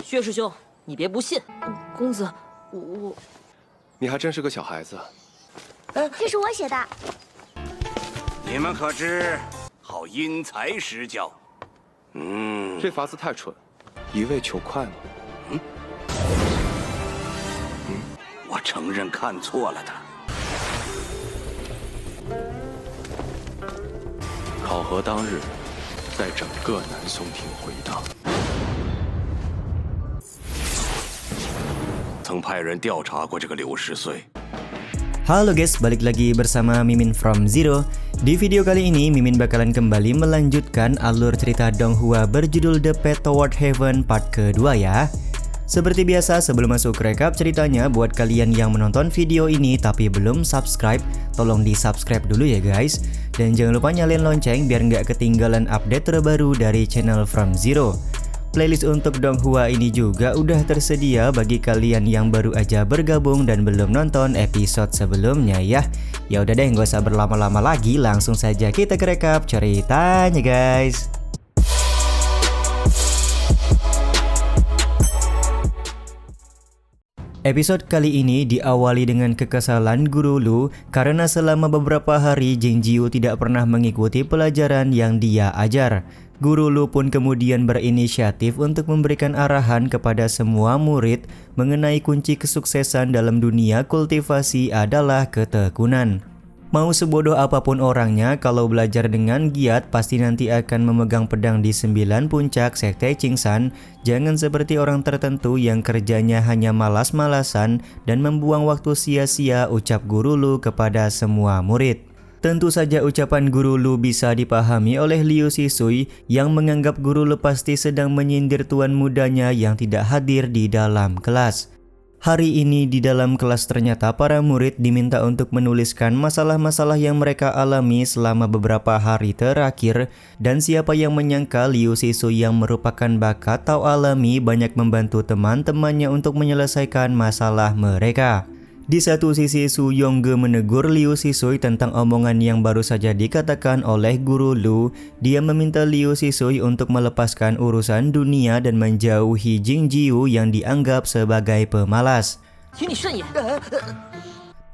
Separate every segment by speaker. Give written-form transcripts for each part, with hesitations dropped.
Speaker 1: 薛师兄，你别不信。公子，我……
Speaker 2: 你还真是个小孩子。
Speaker 3: 这是我写的。
Speaker 4: 你们可知好因材施教？
Speaker 2: 这法子太蠢，一味求快吗？
Speaker 4: 我承认看错了的。
Speaker 2: 考核当日，在整个南宋庭回荡。
Speaker 4: 曾派人调查过这个刘十岁。
Speaker 5: Halo guys, balik lagi bersama Mimin from Zero. Di video kali ini, Mimin bakalan kembali melanjutkan alur cerita Donghua berjudul The Path Toward Heaven part kedua ya. Seperti biasa, sebelum masuk ke recap ceritanya, buat kalian yang menonton video ini tapi belum subscribe, tolong di subscribe dulu ya guys. Dan jangan lupa nyalain lonceng biar nggak ketinggalan update terbaru dari channel From Zero. Playlist untuk Donghua ini juga udah tersedia bagi kalian yang baru aja bergabung dan belum nonton episode sebelumnya ya. Ya udah deh, nggak usah berlama-lama lagi, langsung saja kita ke recap ceritanya guys. Episode kali ini diawali dengan kekesalan Guru Lu karena selama beberapa hari Jing Jiu tidak pernah mengikuti pelajaran yang dia ajar. Guru Lu pun kemudian berinisiatif untuk memberikan arahan kepada semua murid mengenai kunci kesuksesan dalam dunia kultivasi adalah ketekunan. Mau sebodoh apapun orangnya, kalau belajar dengan giat pasti nanti akan memegang pedang di 9 puncak sekte Qingsan. Jangan seperti orang tertentu yang kerjanya hanya malas-malasan dan membuang waktu sia-sia, ucap Guru Lu kepada semua murid. Tentu saja ucapan Guru Lu bisa dipahami oleh Liu Sisui yang menganggap Guru Lu pasti sedang menyindir tuan mudanya yang tidak hadir di dalam kelas. Hari ini di dalam kelas ternyata para murid diminta untuk menuliskan masalah-masalah yang mereka alami selama beberapa hari terakhir, dan siapa yang menyangka Liu Sisui yang merupakan bakat Tao alami banyak membantu teman-temannya untuk menyelesaikan masalah mereka. Di satu sisi Su Yongge menegur Liu Sisui tentang omongan yang baru saja dikatakan oleh Guru Lu. Dia meminta Liu Sisui untuk melepaskan urusan dunia dan menjauhi Jing Jiu yang dianggap sebagai pemalas.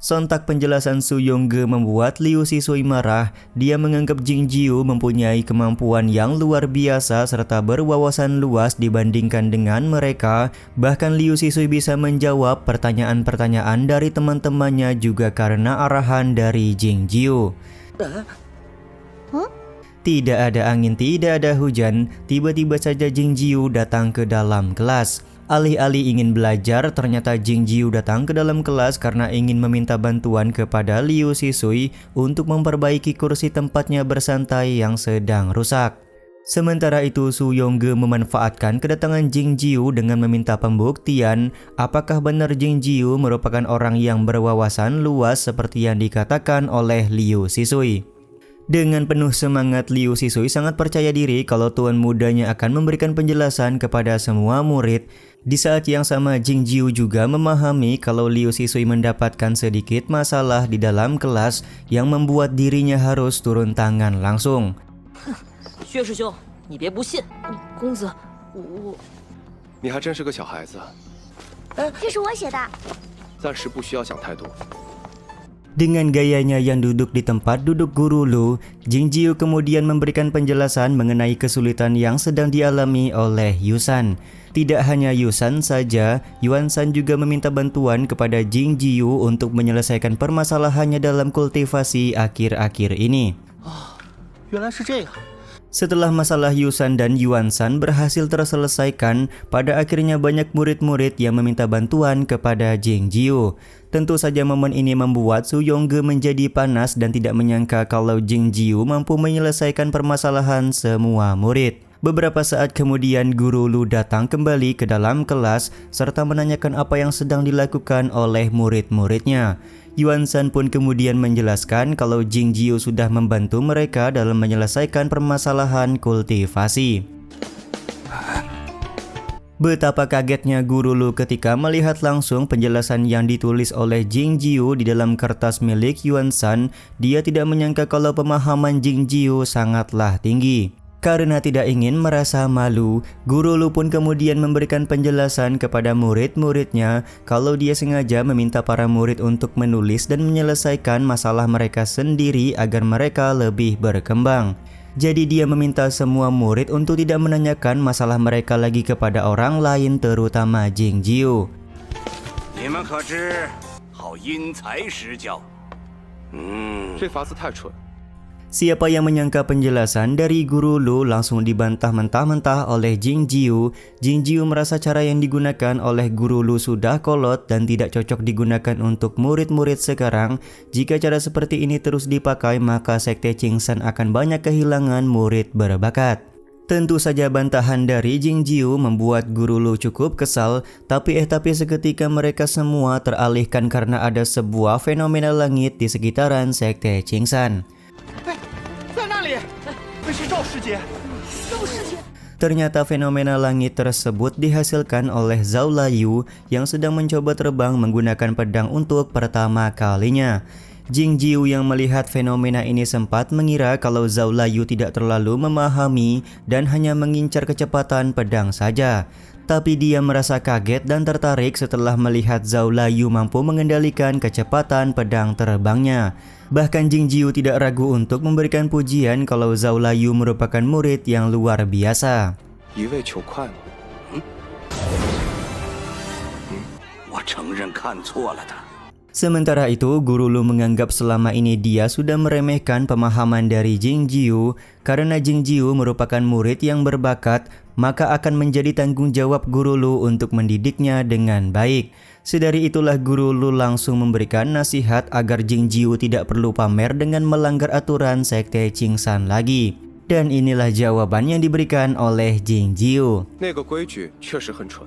Speaker 5: Sontak penjelasan Su Yongge membuat Liu Sisui marah. Dia menganggap Jing Jiu mempunyai kemampuan yang luar biasa serta berwawasan luas dibandingkan dengan mereka. Bahkan Liu Sisui bisa menjawab pertanyaan-pertanyaan dari teman-temannya juga karena arahan dari Jing Jiu. Tidak ada angin, tidak ada hujan, tiba-tiba saja Jing Jiu datang ke dalam kelas. Alih-alih ingin belajar, ternyata Jing Jiu datang ke dalam kelas karena ingin meminta bantuan kepada Liu Sisui untuk memperbaiki kursi tempatnya bersantai yang sedang rusak. Sementara itu, Su Yongge memanfaatkan kedatangan Jing Jiu dengan meminta pembuktian apakah benar Jing Jiu merupakan orang yang berwawasan luas seperti yang dikatakan oleh Liu Sisui. Dengan penuh semangat, Liu Sisui sangat percaya diri kalau tuan mudanya akan memberikan penjelasan kepada semua murid. Di saat yang sama, Jing Jiu juga memahami kalau Liu Sisui mendapatkan sedikit masalah di dalam kelas yang membuat dirinya harus turun tangan langsung.
Speaker 1: 薛师兄，你别不信。公子，我……
Speaker 2: 你还真是个小孩子。
Speaker 3: 这是我写的。
Speaker 2: 暂时不需要想太多。
Speaker 5: Dengan gayanya yang duduk di tempat duduk Guru Lu, Jing Jiu kemudian memberikan penjelasan mengenai kesulitan yang sedang dialami oleh Yusan. Tidak hanya Yusan saja, Yuan San juga meminta bantuan kepada Jing Jiu untuk menyelesaikan permasalahannya dalam kultivasi akhir-akhir ini. Setelah masalah Yusan dan Yuan San berhasil terselesaikan, pada akhirnya banyak murid-murid yang meminta bantuan kepada Jing Jiu. Tentu saja momen ini membuat Su Yongge menjadi panas dan tidak menyangka kalau Jing Jiu mampu menyelesaikan permasalahan semua murid. Beberapa saat kemudian Guru Lu datang kembali ke dalam kelas serta menanyakan apa yang sedang dilakukan oleh murid-muridnya. Yuan San pun kemudian menjelaskan kalau Jing Jiu sudah membantu mereka dalam menyelesaikan permasalahan kultivasi. Betapa kagetnya Guru Lu ketika melihat langsung penjelasan yang ditulis oleh Jing Jiu di dalam kertas milik Yuan San. Dia tidak menyangka kalau pemahaman Jing Jiu sangatlah tinggi. Karena tidak ingin merasa malu, Guru Lu pun kemudian memberikan penjelasan kepada murid-muridnya kalau dia sengaja meminta para murid untuk menulis dan menyelesaikan masalah mereka sendiri agar mereka lebih berkembang. Jadi dia meminta semua murid untuk tidak menanyakan masalah mereka lagi kepada orang lain, terutama Jing Jiu.
Speaker 4: 你们可知好因材施教？
Speaker 2: 这法子太蠢。
Speaker 5: Siapa yang menyangka penjelasan dari Guru Lu langsung dibantah mentah-mentah oleh Jing Jiu. Jing Jiu merasa cara yang digunakan oleh Guru Lu sudah kolot dan tidak cocok digunakan untuk murid-murid sekarang. Jika cara seperti ini terus dipakai, maka Sekte Qingsan akan banyak kehilangan murid berbakat. Tentu saja bantahan dari Jing Jiu membuat Guru Lu cukup kesal, tapi seketika mereka semua teralihkan karena ada sebuah fenomena langit di sekitaran Sekte Qingsan. Ternyata fenomena langit tersebut dihasilkan oleh Zhao Layu yang sedang mencoba terbang menggunakan pedang untuk pertama kalinya. Jing Jiu yang melihat fenomena ini sempat mengira kalau Zhao Layu tidak terlalu memahami dan hanya mengincar kecepatan pedang saja. Tapi dia merasa kaget dan tertarik setelah melihat Zhao Layu mampu mengendalikan kecepatan pedang terbangnya. Bahkan Jing Jiu tidak ragu untuk memberikan pujian kalau Zhao Layu merupakan murid yang luar biasa.
Speaker 2: 一味求快吗？
Speaker 4: 我承认看错了的。
Speaker 5: Sementara itu, Guru Lu menganggap selama ini dia sudah meremehkan pemahaman dari Jing Jiu. Karena Jing Jiu merupakan murid yang berbakat, maka akan menjadi tanggung jawab Guru Lu untuk mendidiknya dengan baik. Sedari itulah Guru Lu langsung memberikan nasihat agar Jing Jiu tidak perlu pamer dengan melanggar aturan Sekte Qingsan lagi. Dan inilah jawaban yang diberikan oleh Jing Jiu.
Speaker 2: 那个规矩确实很蠢。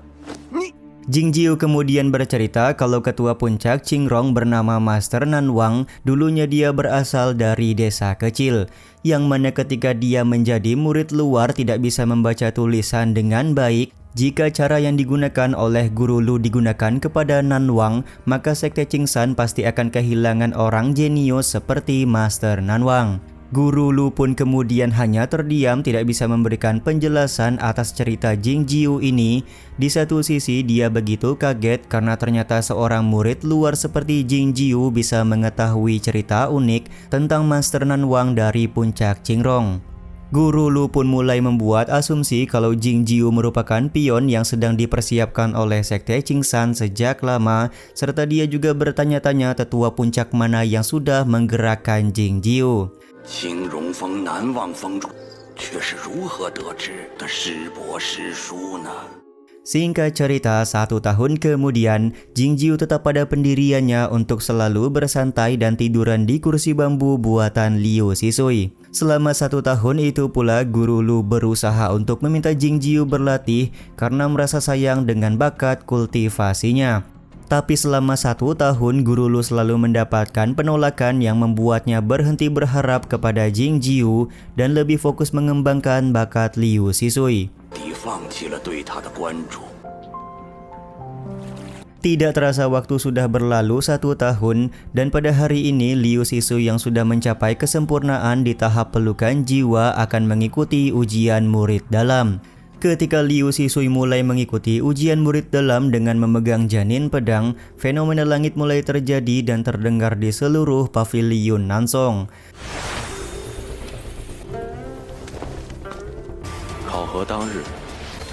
Speaker 5: Jing Jiu kemudian bercerita kalau ketua puncak Qingrong bernama Master Nanwang. Dulunya dia berasal dari desa kecil, yang mana ketika dia menjadi murid luar tidak bisa membaca tulisan dengan baik. Jika cara yang digunakan oleh Guru Lu digunakan kepada Nanwang, maka Sekte Qingsan pasti akan kehilangan orang jenius seperti Master Nanwang. Guru Lu pun kemudian hanya terdiam, tidak bisa memberikan penjelasan atas cerita Jing Jiu ini. Di satu sisi dia begitu kaget karena ternyata seorang murid luar seperti Jing Jiu bisa mengetahui cerita unik tentang Master Nanwang dari puncak Qingrong. Guru Lu pun mulai membuat asumsi kalau Jing Jiu merupakan pion yang sedang dipersiapkan oleh Sekte Qingsan sejak lama, serta dia juga bertanya-tanya tetua puncak mana yang sudah menggerakkan Jing Jiu.
Speaker 4: 青荣峰难忘峰主却是如何得知的师伯师叔呢？
Speaker 5: Singkat cerita, 1 tahun kemudian, Jing Jiu tetap pada pendiriannya untuk selalu bersantai dan tiduran di kursi bambu buatan Liu Sisui. Selama 1 tahun itu pula, Guru Lu berusaha untuk meminta Jing Jiu berlatih karena merasa sayang dengan bakat kultivasinya. Tapi selama 1 tahun, Guru Lu selalu mendapatkan penolakan yang membuatnya berhenti berharap kepada Jing Jiu dan lebih fokus mengembangkan bakat Liu Sisui.
Speaker 4: 你放弃了对他的关注。
Speaker 5: Tidak terasa waktu sudah berlalu 1 tahun dan pada hari ini Liu Sisui yang sudah mencapai kesempurnaan di tahap pelukan jiwa akan mengikuti ujian murid dalam. Ketika Liu Sisui mulai mengikuti ujian murid dalam dengan memegang janin pedang, fenomena langit mulai terjadi dan terdengar di seluruh paviliun Nansong.
Speaker 2: 考核当日，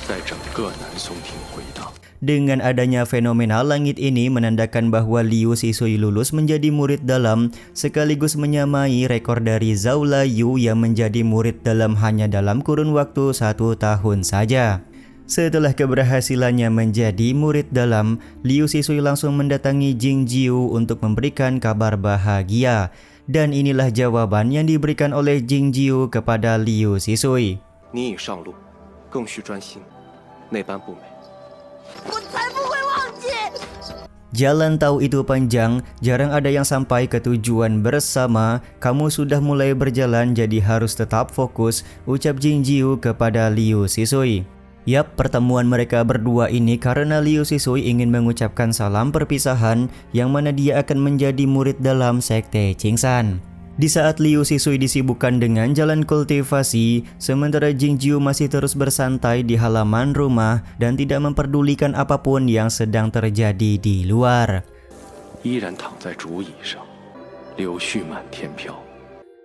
Speaker 2: 在整个南松町回荡。
Speaker 5: Dengan adanya fenomena langit ini menandakan bahwa Liu Sisui lulus menjadi murid dalam, sekaligus menyamai rekor dari Zhao Layu yang menjadi murid dalam hanya dalam kurun waktu 1 tahun saja. Setelah keberhasilannya menjadi murid dalam, Liu Sisui langsung mendatangi Jing Jiu untuk memberikan kabar bahagia. Dan inilah jawaban yang diberikan oleh Jing Jiu kepada Liu Sisui.
Speaker 2: 你已上路，更需专心，那般不美。
Speaker 3: 我才不会忘记。
Speaker 5: Jalan tahu itu panjang, jarang ada yang sampai ke tujuan bersama. Kamu sudah mulai berjalan jadi harus tetap fokus, ucap Jing Jiu kepada Liu Sisui. Yap, pertemuan mereka berdua ini karena Liu Sisui ingin mengucapkan salam perpisahan yang mana dia akan menjadi murid dalam Sekte Qingsan. Di saat Liu Sisui disibukkan dengan jalan kultivasi, sementara Jingjiu masih terus bersantai di halaman rumah dan tidak memperdulikan apapun yang sedang terjadi di luar.
Speaker 2: 依然躺在竹椅上，柳絮满天飘。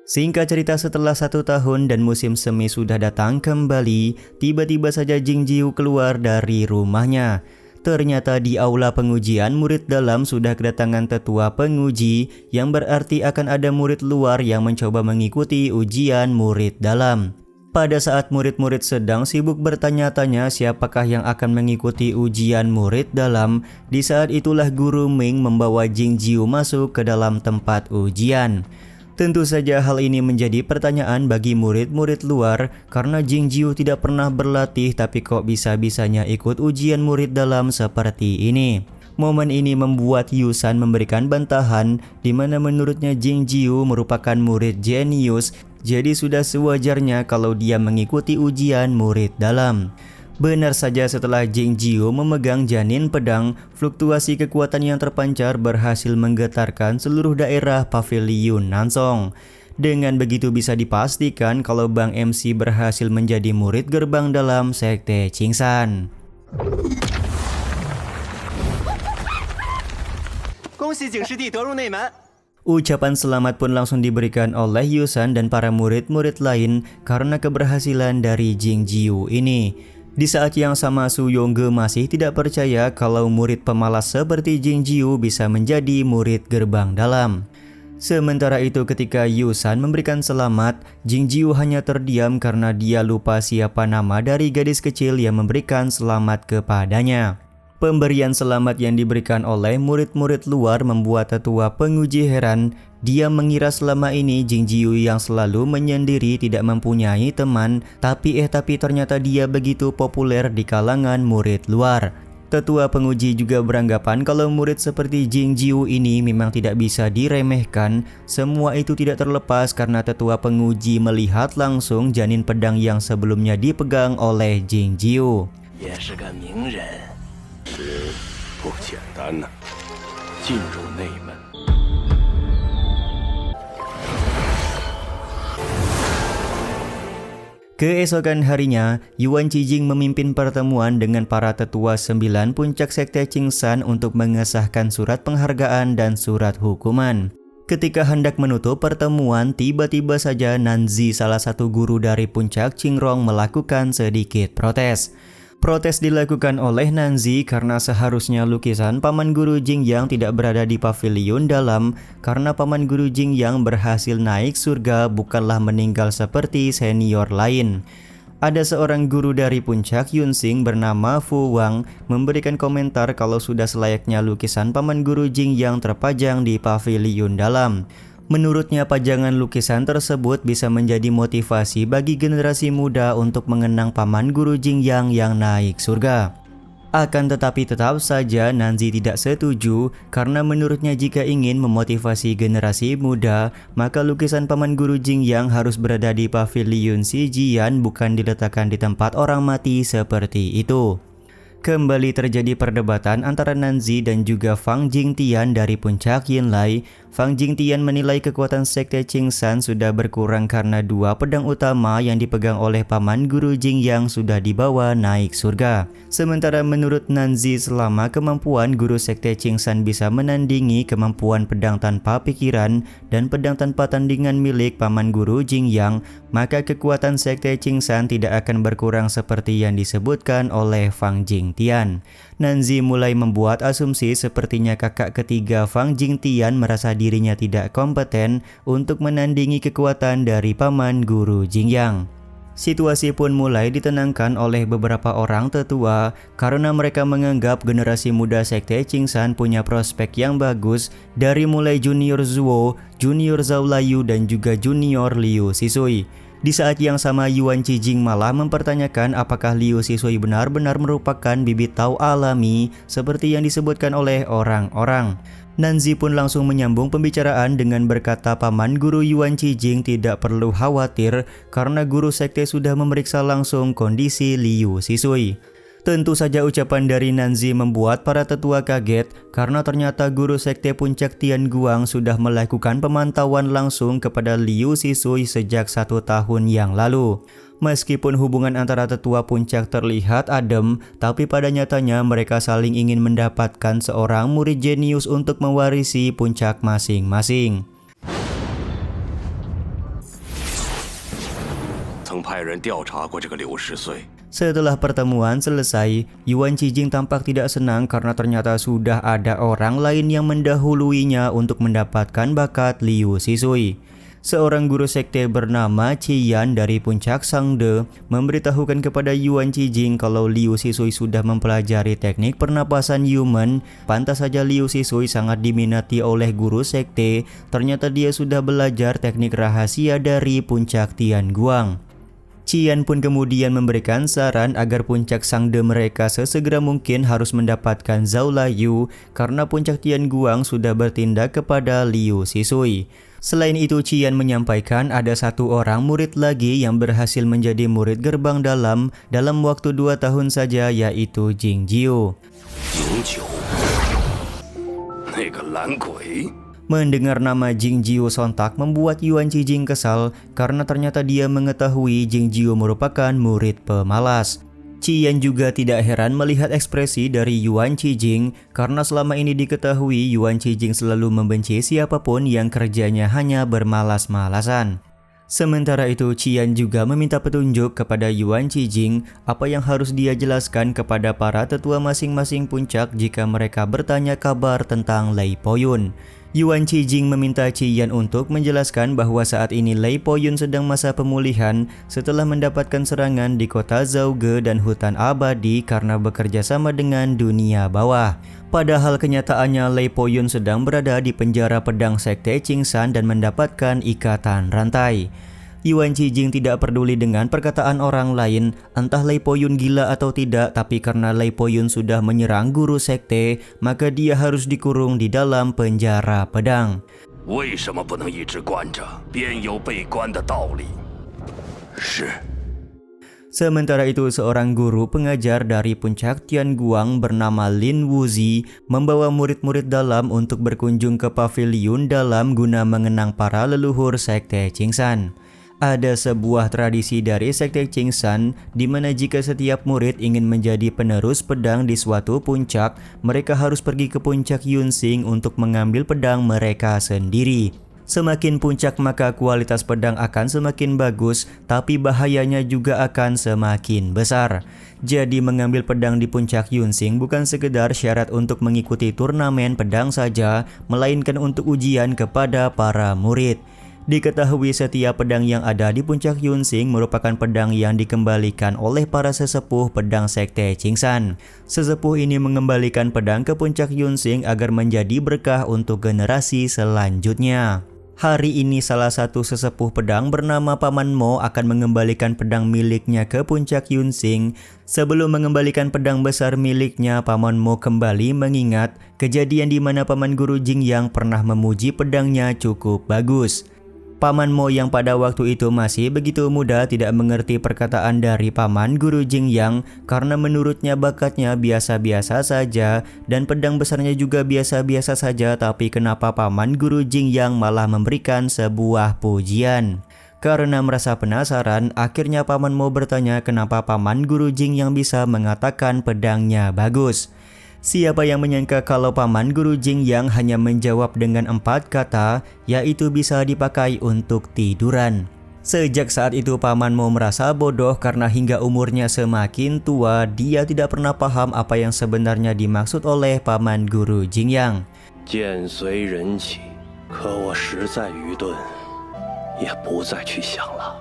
Speaker 5: Singkat cerita, setelah 1 tahun dan musim semi sudah datang kembali, tiba-tiba saja Jingjiu keluar dari rumahnya. Ternyata di aula pengujian murid dalam sudah kedatangan tetua penguji, yang berarti akan ada murid luar yang mencoba mengikuti ujian murid dalam. Pada saat murid-murid sedang sibuk bertanya-tanya siapakah yang akan mengikuti ujian murid dalam, di saat itulah Guru Ming membawa Jingjiu masuk ke dalam tempat ujian. Tentu saja hal ini menjadi pertanyaan bagi murid-murid luar karena Jingjiu tidak pernah berlatih tapi kok bisa-bisanya ikut ujian murid dalam seperti ini. Momen ini membuat Yusan memberikan bantahan di mana menurutnya Jingjiu merupakan murid jenius, jadi sudah sewajarnya kalau dia mengikuti ujian murid dalam. Benar saja, setelah Jingjiu memegang janin pedang, fluktuasi kekuatan yang terpancar berhasil menggetarkan seluruh daerah paviliun Nansong. Dengan begitu bisa dipastikan kalau Bang MC berhasil menjadi murid gerbang dalam Sekte Qingsan. Ucapan selamat pun langsung diberikan oleh Yusan dan para murid-murid lain karena keberhasilan dari Jingjiu ini. Di saat yang sama, Su Yongge masih tidak percaya kalau murid pemalas seperti Jingjiu bisa menjadi murid gerbang dalam. Sementara itu ketika Yusan memberikan selamat, Jingjiu hanya terdiam karena dia lupa siapa nama dari gadis kecil yang memberikan selamat kepadanya. Pemberian selamat yang diberikan oleh murid-murid luar membuat tetua penguji heran. Dia mengira selama ini Jingjiu yang selalu menyendiri tidak mempunyai teman, tapi ternyata dia begitu populer di kalangan murid luar. Tetua penguji juga beranggapan kalau murid seperti Jingjiu ini memang tidak bisa diremehkan. Semua itu tidak terlepas karena tetua penguji melihat langsung janin pedang yang sebelumnya dipegang oleh Jingjiu.
Speaker 2: 不简单呢，进入内门。
Speaker 5: Keesokan harinya, Yuan Cijing memimpin pertemuan dengan para tetua 9 puncak Sekte Qingsan untuk mengesahkan surat penghargaan dan surat hukuman. Ketika hendak menutup pertemuan, tiba-tiba saja Nanzi, salah satu guru dari puncak Qingrong, melakukan sedikit protes. Protes dilakukan oleh Nanzi karena seharusnya lukisan Paman Guru Jingyang tidak berada di paviliun dalam karena Paman Guru Jingyang berhasil naik surga, bukanlah meninggal seperti senior lain. Ada seorang guru dari puncak Yunxing bernama Fu Wang memberikan komentar kalau sudah selayaknya lukisan Paman Guru Jingyang terpajang di paviliun dalam. Menurutnya pajangan lukisan tersebut bisa menjadi motivasi bagi generasi muda untuk mengenang Paman Guru Jingyang yang naik surga. Akan tetapi tetap saja Nanzi tidak setuju karena menurutnya jika ingin memotivasi generasi muda, maka lukisan Paman Guru Jingyang harus berada di paviliun Shijian, bukan diletakkan di tempat orang mati seperti itu. Kembali terjadi perdebatan antara Nanzi dan juga Fang Jingtian dari puncak Yinlai. Fang Jingtian menilai kekuatan Sekte Qingsan sudah berkurang karena 2 pedang utama yang dipegang oleh Paman Guru Jingyang sudah dibawa naik surga. Sementara menurut Nanzi, selama kemampuan Guru Sekte Qingsan bisa menandingi kemampuan pedang tanpa pikiran dan pedang tanpa tandingan milik Paman Guru Jingyang, maka kekuatan Sekte Qingsan tidak akan berkurang seperti yang disebutkan oleh Fang Jingtian. Nanzi mulai membuat asumsi sepertinya kakak ketiga Fang Jingtian merasa dirinya tidak kompeten untuk menandingi kekuatan dari Paman Guru Jingyang. Situasi pun mulai ditenangkan oleh beberapa orang tetua karena mereka menganggap generasi muda Sekte Qingsan punya prospek yang bagus, dari mulai Junior Zuo, Junior Zhao Layu dan juga Junior Liu Sisui. Di saat yang sama, Yuan Cijing malah mempertanyakan apakah Liu Sisui benar-benar merupakan bibit Tao alami seperti yang disebutkan oleh orang-orang. Nanzi pun langsung menyambung pembicaraan dengan berkata Paman Guru Yuan Cijing tidak perlu khawatir karena Guru Sekte sudah memeriksa langsung kondisi Liu Sisui. Tentu saja ucapan dari Nanzi membuat para tetua kaget karena ternyata guru sekte puncak Tianguang sudah melakukan pemantauan langsung kepada Liu Sisui sejak 1 tahun yang lalu. Meskipun hubungan antara tetua puncak terlihat adem, tapi pada nyatanya mereka saling ingin mendapatkan seorang murid jenius untuk mewarisi puncak masing-masing.
Speaker 4: 曾派人调查过这个刘十岁。
Speaker 5: Setelah pertemuan selesai, Yuan Qijing tampak tidak senang karena ternyata sudah ada orang lain yang mendahuluinya untuk mendapatkan bakat Liu Sisui. Seorang guru sekte bernama Qiyan dari puncak Shangde memberitahukan kepada Yuan Qijing kalau Liu Sisui sudah mempelajari teknik pernapasan human. Pantas saja Liu Sisui sangat diminati oleh guru sekte. Ternyata dia sudah belajar teknik rahasia dari puncak Tianguang. Qiyan pun kemudian memberikan saran agar puncak Shangde mereka sesegera mungkin harus mendapatkan Zhao Layu karena puncak Tianguang sudah bertindak kepada Liu Sisui. Selain itu, Qiyan menyampaikan ada 1 orang murid lagi yang berhasil menjadi murid gerbang dalam waktu 2 tahun saja, yaitu Jing Jiu.
Speaker 4: 营九，那个懒鬼。
Speaker 5: Mendengar nama Jing Jiu sontak membuat Yuan Qijing kesal karena ternyata dia mengetahui Jing Jiu merupakan murid pemalas. Qiyan juga tidak heran melihat ekspresi dari Yuan Qijing karena selama ini diketahui Yuan Qijing selalu membenci siapapun yang kerjanya hanya bermalas-malasan. Sementara itu, Qiyan juga meminta petunjuk kepada Yuan Qijing apa yang harus dia jelaskan kepada para tetua masing-masing puncak jika mereka bertanya kabar tentang Lei Poyun. Yuan Qijing meminta Qiyan untuk menjelaskan bahwa saat ini Lei Poyun sedang masa pemulihan setelah mendapatkan serangan di kota Zhaoge dan hutan abadi karena bekerja sama dengan dunia bawah. Padahal kenyataannya Lei Poyun sedang berada di penjara pedang sekte Qingsan dan mendapatkan ikatan rantai. Yuan Qijing tidak peduli dengan perkataan orang lain, entah Lei Poyun gila atau tidak, tapi karena Lei Poyun sudah menyerang guru sekte, maka dia harus dikurung di dalam penjara pedang.
Speaker 4: 为什么不能一直关着？便有被关的道理。是。
Speaker 5: Sementara itu, seorang guru pengajar dari puncak Tianguang bernama Lin Wuzi membawa murid-murid dalam untuk berkunjung ke paviliun dalam guna mengenang para leluhur sekte Qingsan. Ada sebuah tradisi dari sekte Qingsan di mana jika setiap murid ingin menjadi penerus pedang di suatu puncak, mereka harus pergi ke puncak Yunxing untuk mengambil pedang mereka sendiri. Semakin puncak maka kualitas pedang akan semakin bagus, tapi bahayanya juga akan semakin besar. Jadi mengambil pedang di puncak Yunxing bukan sekedar syarat untuk mengikuti turnamen pedang saja, melainkan untuk ujian kepada para murid. Diketahui setiap pedang yang ada di puncak Yunxing merupakan pedang yang dikembalikan oleh para sesepuh pedang sekte Qingsan. Sesepuh ini mengembalikan pedang ke puncak Yunxing agar menjadi berkah untuk generasi selanjutnya. Hari ini salah satu sesepuh pedang bernama Paman Mo akan mengembalikan pedang miliknya ke puncak Yunxing. Sebelum mengembalikan pedang besar miliknya, Paman Mo kembali mengingat kejadian di mana Paman Guru Jingyang pernah memuji pedangnya cukup bagus. Paman Mo yang pada waktu itu masih begitu muda tidak mengerti perkataan dari Paman Guru Jingyang karena menurutnya bakatnya biasa-biasa saja dan pedang besarnya juga biasa-biasa saja, tapi kenapa Paman Guru Jingyang malah memberikan sebuah pujian? Karena merasa penasaran, akhirnya Paman Mo bertanya kenapa Paman Guru Jingyang bisa mengatakan pedangnya bagus. Siapa yang menyangka kalau Paman Guru Jingyang hanya menjawab dengan 4 kata, yaitu bisa dipakai untuk tiduran. Sejak saat itu Paman Mo merasa bodoh karena hingga umurnya semakin tua, dia tidak pernah paham apa yang sebenarnya dimaksud oleh Paman Guru Jingyang.
Speaker 2: 剑随人起，可我实在愚钝，也不再去想了。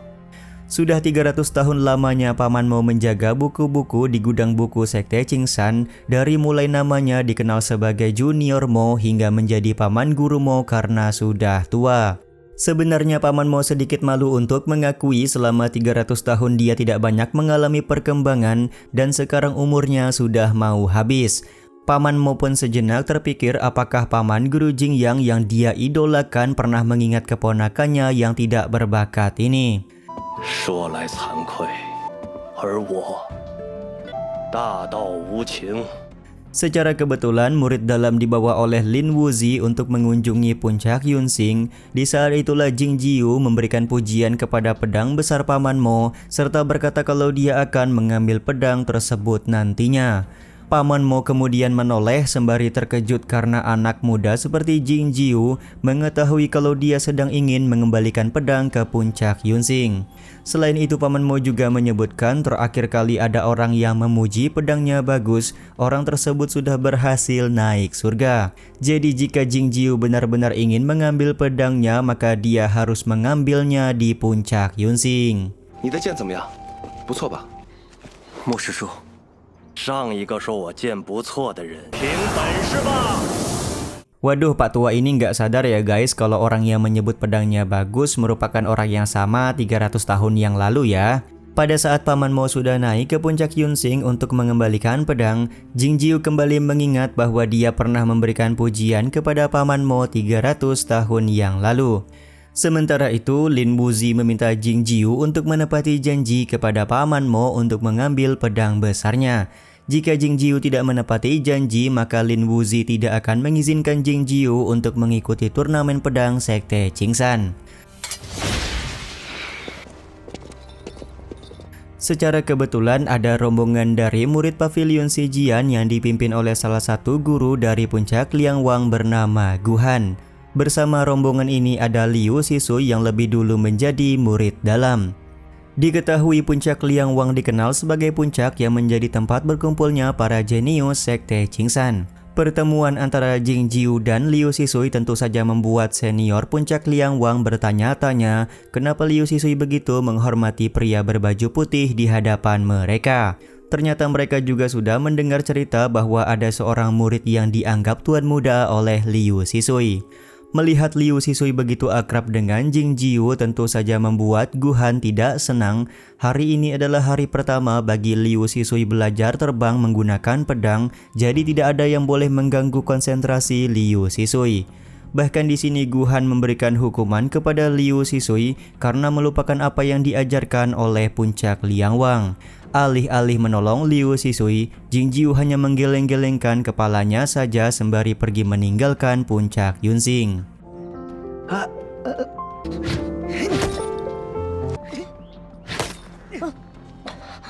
Speaker 5: Sudah 300 tahun lamanya Paman Mo menjaga buku-buku di gudang buku sekte Qingsan, dari mulai namanya dikenal sebagai Junior Mo hingga menjadi Paman Guru Mo karena sudah tua. Sebenarnya Paman Mo sedikit malu untuk mengakui selama 300 tahun dia tidak banyak mengalami perkembangan dan sekarang umurnya sudah mau habis. Paman Mo pun sejenak terpikir apakah Paman Guru Jingyang yang dia idolakan pernah mengingat keponakannya yang tidak berbakat ini.
Speaker 2: 说来惭愧，而我大道无情。
Speaker 5: Secara kebetulan, murid dalam dibawa oleh Lin Wuzi untuk mengunjungi puncak Yunxing. Di saat itulah Jing Jiu memberikan pujian kepada pedang besar Paman Mo serta berkata kalau dia akan mengambil pedang tersebut nantinya. Paman Mo kemudian menoleh sembari terkejut karena anak muda seperti Jing Jiu mengetahui kalau dia sedang ingin mengembalikan pedang ke puncak Yunxing. Selain itu, Paman Mo juga menyebutkan terakhir kali ada orang yang memuji pedangnya bagus, orang tersebut sudah berhasil naik surga. Jadi jika Jing Jiu benar-benar ingin mengambil pedangnya, maka dia harus mengambilnya di puncak Yunxing.
Speaker 2: 你的剑怎么样？不错吧？
Speaker 6: 莫师叔，
Speaker 2: 上一个说我剑不错的人，凭本事吧！
Speaker 5: Waduh, Pak Tua ini nggak sadar ya guys kalau orang yang menyebut pedangnya bagus merupakan orang yang sama 300 tahun yang lalu ya. Pada saat Paman Mo sudah naik ke puncak Yunxing untuk mengembalikan pedang, Jing Jiu kembali mengingat bahwa dia pernah memberikan pujian kepada Paman Mo 300 tahun yang lalu. Sementara itu, Lin Wuzi meminta Jing Jiu untuk menepati janji kepada Paman Mo untuk mengambil pedang besarnya. Jika Jing Jiu tidak menepati janji, maka Lin Wuzi tidak akan mengizinkan Jing Jiu untuk mengikuti turnamen pedang Sekte Qingsan. Secara kebetulan ada rombongan dari murid pavilion Shijian yang dipimpin oleh salah satu guru dari puncak Liangwang bernama Guhan. Bersama rombongan ini ada Liu Sisui yang lebih dulu menjadi murid dalam. Diketahui puncak Liangwang dikenal sebagai puncak yang menjadi tempat berkumpulnya para jenius Sekte Qingsan. Pertemuan antara Jing Jiu dan Liu Sisui tentu saja membuat senior puncak Liangwang bertanya-tanya kenapa Liu Sisui begitu menghormati pria berbaju putih di hadapan mereka. Ternyata mereka juga sudah mendengar cerita bahwa ada seorang murid yang dianggap tuan muda oleh Liu Sisui. Melihat Liu Sisui begitu akrab dengan Jing Jiu tentu saja membuat Guhan tidak senang. Hari ini adalah hari pertama bagi Liu Sisui belajar terbang menggunakan pedang, jadi tidak ada yang boleh mengganggu konsentrasi Liu Sisui. Bahkan di sini Guhan memberikan hukuman kepada Liu Sisui karena melupakan apa yang diajarkan oleh puncak Liangwang. Alih-alih menolong Liu Sisui, Jing Jiu hanya menggeleng-gelengkan kepalanya saja sembari pergi meninggalkan puncak Yunxing.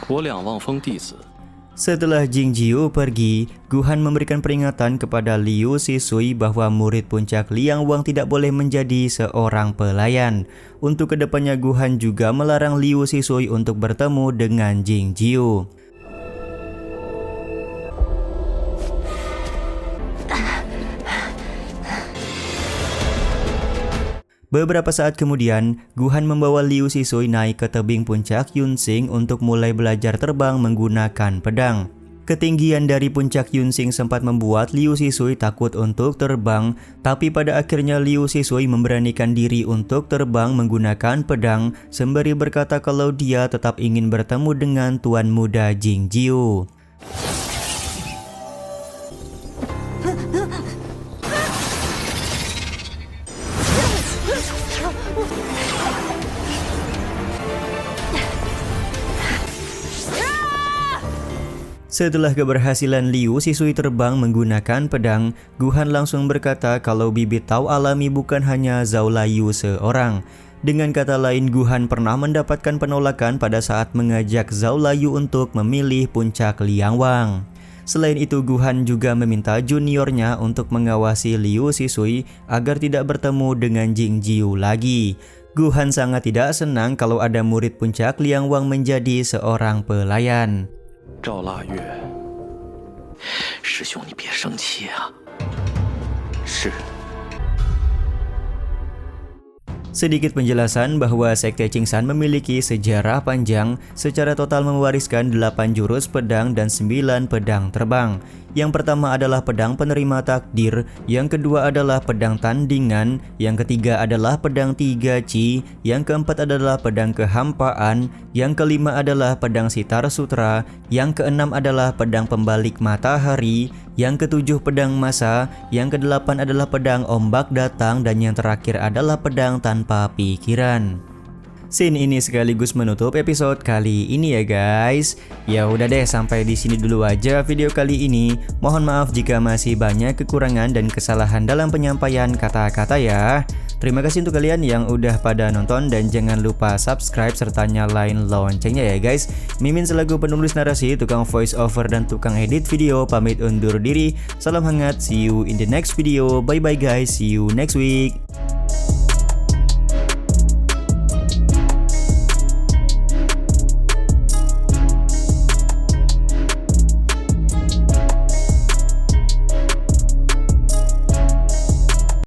Speaker 6: 我两望峰弟子，
Speaker 5: Setelah Jing Jiu pergi, Guhan memberikan peringatan kepada Liu Sisui bahwa murid puncak Liangwang tidak boleh menjadi seorang pelayan. Untuk kedepannya Guhan juga melarang Liu Sisui untuk bertemu dengan Jing Jiu. Beberapa saat kemudian, Guhan membawa Liu Sisui naik ke tebing puncak Yunxing untuk mulai belajar terbang menggunakan pedang. Ketinggian dari puncak Yunxing sempat membuat Liu Sisui takut untuk terbang, tapi pada akhirnya Liu Sisui memberanikan diri untuk terbang menggunakan pedang, sembari berkata kalau dia tetap ingin bertemu dengan tuan muda Jing Jiu. Setelah keberhasilan Liu Sisui terbang menggunakan pedang, Guhan langsung berkata kalau bibit tahu alami bukan hanya Zhao Layu seorang. Dengan kata lain, Guhan pernah mendapatkan penolakan pada saat mengajak Zhao Layu untuk memilih puncak Liangwang. Selain itu, Guhan juga meminta juniornya untuk mengawasi Liu Sisui agar tidak bertemu dengan Jing Jiu lagi. Guhan sangat tidak senang kalau ada murid puncak Liangwang menjadi seorang pelayan.
Speaker 6: 赵腊月，
Speaker 4: 师兄，你别生气啊。
Speaker 6: 是
Speaker 5: Sedikit penjelasan bahwa Sekte Qingsan memiliki sejarah panjang, secara total mewariskan 8 jurus pedang dan 9 pedang terbang. Yang pertama adalah pedang penerima takdir, yang kedua adalah pedang tandingan, yang ketiga adalah pedang 3 Qi, yang keempat adalah pedang kehampaan, yang kelima adalah pedang sitar sutra, yang keenam adalah pedang pembalik matahari, yang ketujuh pedang masa, yang kedelapan adalah pedang ombak datang, dan yang terakhir adalah pedang tanpa pikiran. Scene ini sekaligus menutup episode kali ini ya guys. Ya udah deh, sampai di sini dulu aja video kali ini. Mohon maaf jika masih banyak kekurangan dan kesalahan dalam penyampaian kata-kata ya. Terima kasih untuk kalian yang udah pada nonton dan jangan lupa subscribe serta nyalain loncengnya ya guys. Mimin selaku penulis narasi, tukang voice over dan tukang edit video pamit undur diri. Salam hangat, see you in the next video. Bye bye guys, see you next week.